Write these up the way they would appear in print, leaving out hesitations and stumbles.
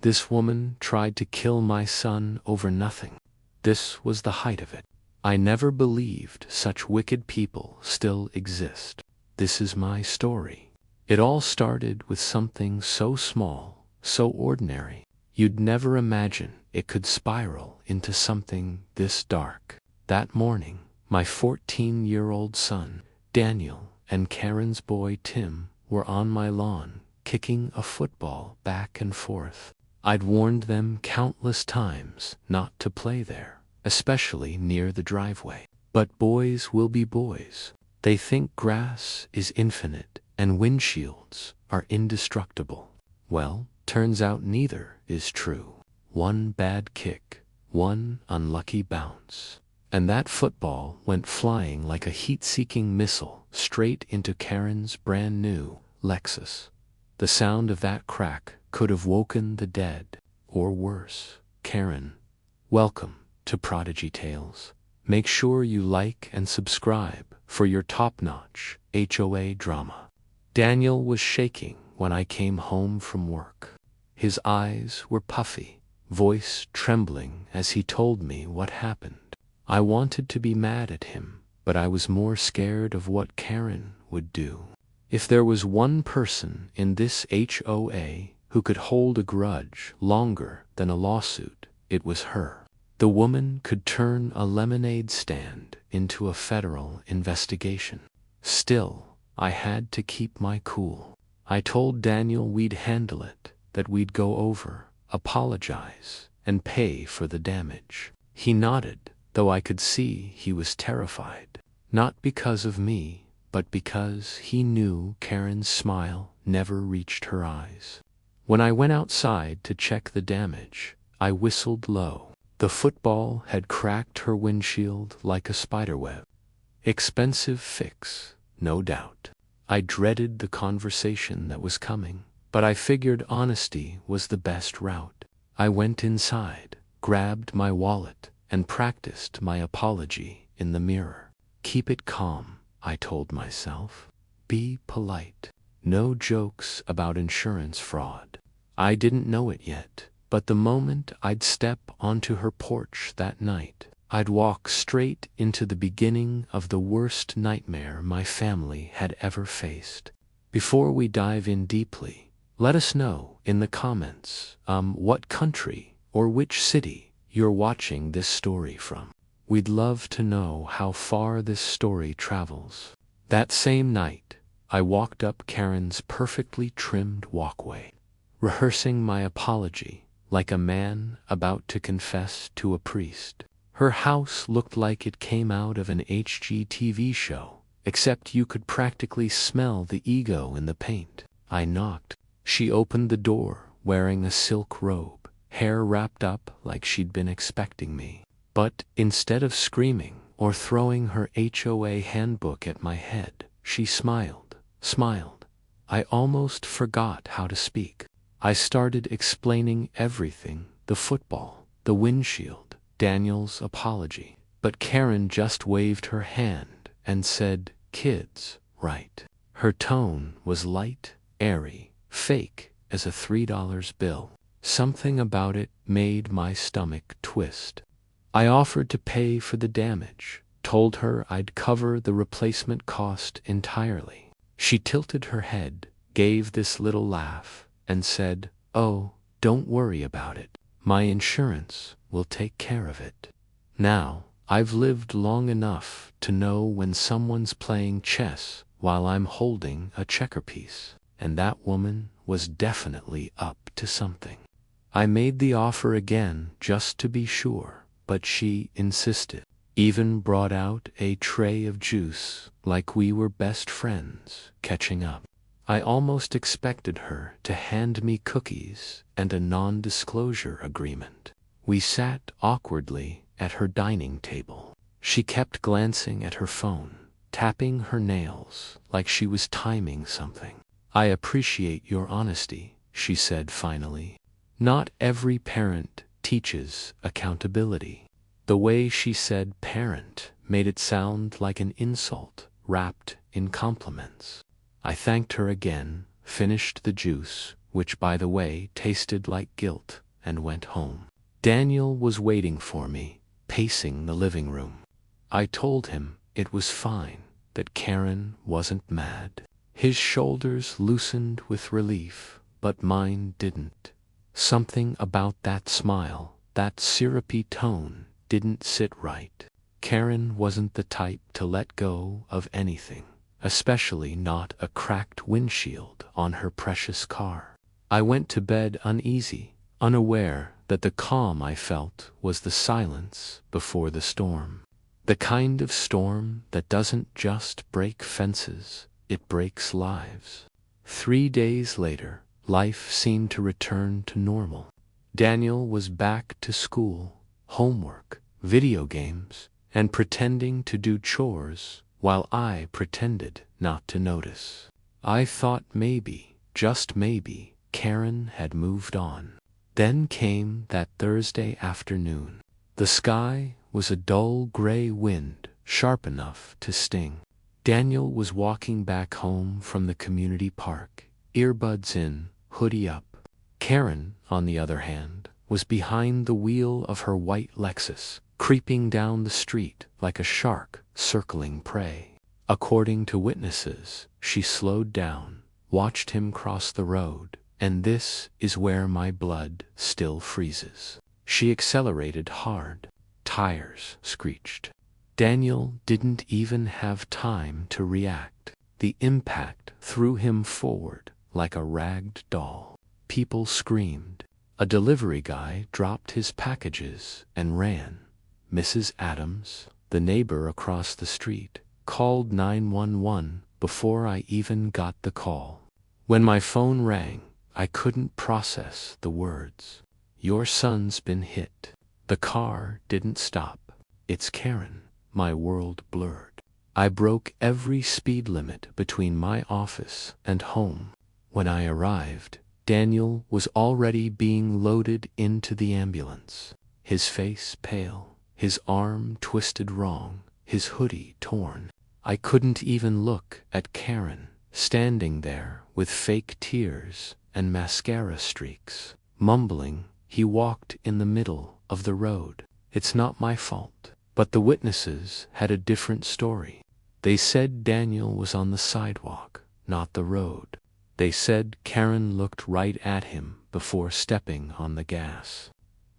This woman tried to kill my son over nothing. This was the height of it. I never believed such wicked people still exist. This is my story. It all started with something so small, so ordinary. You'd never imagine it could spiral into something this dark. That morning, my 14-year-old son, Daniel, and Karen's boy, Tim, were on my lawn, kicking a football back and forth. I'd warned them countless times not to play there, especially near the driveway. But boys will be boys. They think grass is infinite and windshields are indestructible. Well, turns out neither is true. One bad kick, one unlucky bounce, and that football went flying like a heat-seeking missile straight into Karen's brand new Lexus. The sound of that crack could have woken the dead, or worse. Karen, welcome to Prodigy Tales. Make sure you like and subscribe for your top-notch HOA drama. Daniel was shaking when I came home from work. His eyes were puffy, voice trembling as he told me what happened. I wanted to be mad at him, but I was more scared of what Karen would do. If there was one person in this HOA who could hold a grudge longer than a lawsuit, it was her. The woman could turn a lemonade stand into a federal investigation. Still, I had to keep my cool. I told Daniel we'd handle it, that we'd go over, apologize, and pay for the damage. He nodded, though I could see he was terrified. Not because of me, but because he knew Karen's smile never reached her eyes. When I went outside to check the damage, I whistled low. The football had cracked her windshield like a spiderweb. Expensive fix, no doubt. I dreaded the conversation that was coming, but I figured honesty was the best route. I went inside, grabbed my wallet, and practiced my apology in the mirror. Keep it calm, I told myself. Be polite. No jokes about insurance fraud. I didn't know it yet, but the moment I'd step onto her porch that night, I'd walk straight into the beginning of the worst nightmare my family had ever faced. Before we dive in deeply, let us know in the comments what country or which city you're watching this story from. We'd love to know how far this story travels. That same night, I walked up Karen's perfectly trimmed walkway, rehearsing my apology like a man about to confess to a priest. Her house looked like it came out of an HGTV show, except you could practically smell the ego in the paint. I knocked. She opened the door, wearing a silk robe, hair wrapped up like she'd been expecting me. But instead of screaming or throwing her HOA handbook at my head, she smiled. I almost forgot how to speak. I started explaining everything: the football, the windshield, Daniel's apology. But Karen just waved her hand and said, "Kids, right?" Her tone was light, airy, fake as a $3 bill. Something about it made my stomach twist. I offered to pay for the damage, told her I'd cover the replacement cost entirely. She tilted her head, gave this little laugh, and said, "Oh, don't worry about it. My insurance will take care of it." Now, I've lived long enough to know when someone's playing chess while I'm holding a checker piece, and that woman was definitely up to something. I made the offer again just to be sure, but she insisted. Even brought out a tray of juice like we were best friends catching up. I almost expected her to hand me cookies and a non-disclosure agreement. We sat awkwardly at her dining table. She kept glancing at her phone, tapping her nails like she was timing something. "I appreciate your honesty," she said finally. "Not every parent teaches accountability." The way she said parent made it sound like an insult wrapped in compliments. I thanked her again, finished the juice, which by the way tasted like guilt, and went home. Daniel was waiting for me, pacing the living room. I told him it was fine, that Karen wasn't mad. His shoulders loosened with relief, but mine didn't. Something about that smile, that syrupy tone, didn't sit right. Karen wasn't the type to let go of anything, especially not a cracked windshield on her precious car. I went to bed uneasy, unaware that the calm I felt was the silence before the storm. The kind of storm that doesn't just break fences, it breaks lives. 3 days later, life seemed to return to normal. Daniel was back to school, homework, video games, and pretending to do chores while I pretended not to notice. I thought maybe, just maybe, Karen had moved on. Then came that Thursday afternoon. The sky was a dull gray wind, sharp enough to sting. Daniel was walking back home from the community park, earbuds in, hoodie up. Karen, on the other hand, was behind the wheel of her white Lexus, creeping down the street like a shark circling prey. According to witnesses, she slowed down, watched him cross the road, and this is where my blood still freezes. She accelerated hard. Tires screeched. Daniel didn't even have time to react. The impact threw him forward like a ragged doll. People screamed. A delivery guy dropped his packages and ran. Mrs. Adams, the neighbor across the street, called 911 before I even got the call. When my phone rang, I couldn't process the words. "Your son's been hit." The car didn't stop. "It's Karen." My world blurred. I broke every speed limit between my office and home. When I arrived, Daniel was already being loaded into the ambulance. His face pale, his arm twisted wrong, his hoodie torn. I couldn't even look at Karen, standing there with fake tears and mascara streaks. Mumbling, he walked in the middle of the road. It's not my fault. But the witnesses had a different story. They said Daniel was on the sidewalk, not the road. They said Karen looked right at him before stepping on the gas.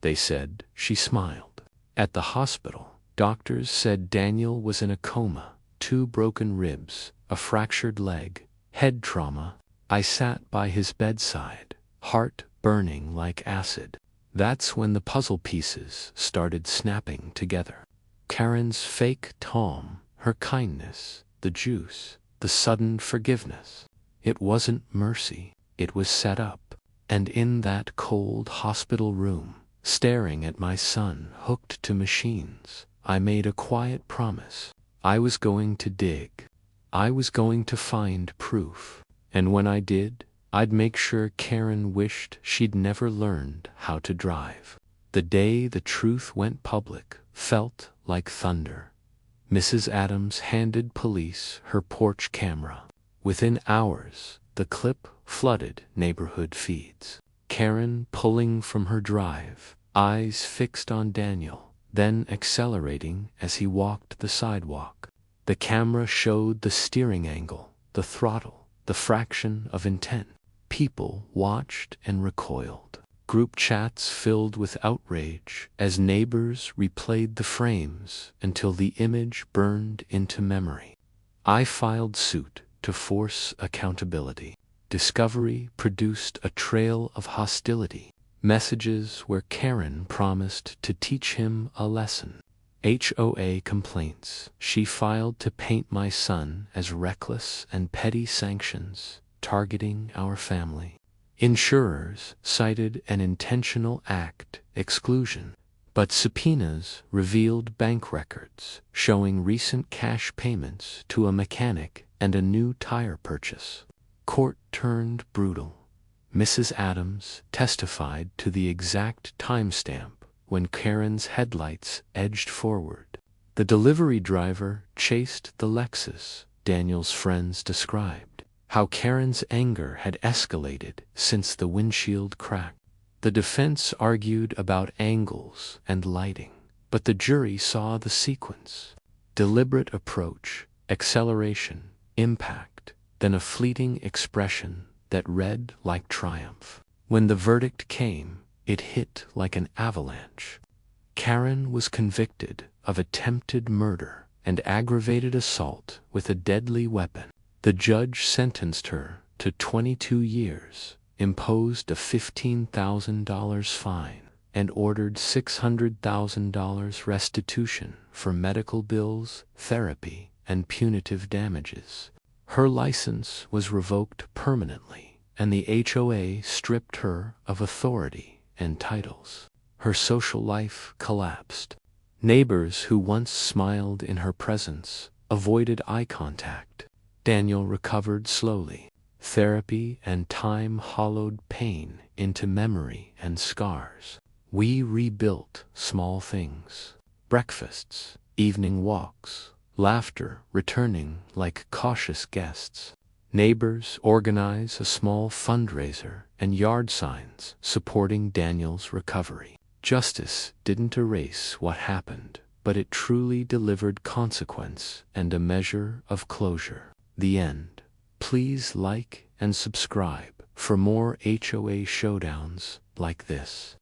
They said she smiled. At the hospital, doctors said Daniel was in a coma, 2 broken ribs, a fractured leg, head trauma. I sat by his bedside, heart burning like acid. That's when the puzzle pieces started snapping together. Karen's fake calm, her kindness, the juice, the sudden forgiveness. It wasn't mercy, it was set up. And in that cold hospital room, staring at my son hooked to machines, I made a quiet promise. I was going to dig. I was going to find proof. And when I did, I'd make sure Karen wished she'd never learned how to drive. The day the truth went public felt like thunder. Mrs. Adams handed police her porch camera. Within hours, the clip flooded neighborhood feeds. Karen pulling from her drive, eyes fixed on Daniel, then accelerating as he walked the sidewalk. The camera showed the steering angle, the throttle, the fraction of intent. People watched and recoiled. Group chats filled with outrage as neighbors replayed the frames until the image burned into memory. I filed suit to force accountability. Discovery produced a trail of hostility, messages where Karen promised to teach him a lesson. HOA complaints she filed to paint my son as reckless and petty sanctions targeting our family. Insurers cited an intentional act exclusion, but subpoenas revealed bank records showing recent cash payments to a mechanic and a new tire purchase. Court turned brutal. Mrs. Adams testified to the exact timestamp when Karen's headlights edged forward. The delivery driver chased the Lexus, Daniel's friends described. how Karen's anger had escalated since the windshield crack. The defense argued about angles and lighting, but the jury saw the sequence: deliberate approach, acceleration, impact, then a fleeting expression that read like triumph. When the verdict came, it hit like an avalanche. Karen was convicted of attempted murder and aggravated assault with a deadly weapon. The judge sentenced her to 22 years, imposed a $15,000 fine, and ordered $600,000 restitution for medical bills, therapy, and punitive damages. Her license was revoked permanently, and the HOA stripped her of authority and titles. Her social life collapsed. Neighbors who once smiled in her presence avoided eye contact. Daniel recovered slowly. Therapy and time hollowed pain into memory and scars. We rebuilt small things: breakfasts, evening walks, laughter returning like cautious guests. Neighbors organize a small fundraiser and yard signs supporting Daniel's recovery. Justice didn't erase what happened, but it truly delivered consequence and a measure of closure. The end. Please like and subscribe for more HOA showdowns like this.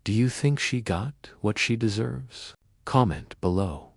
Do you think she got what she deserves? Comment below.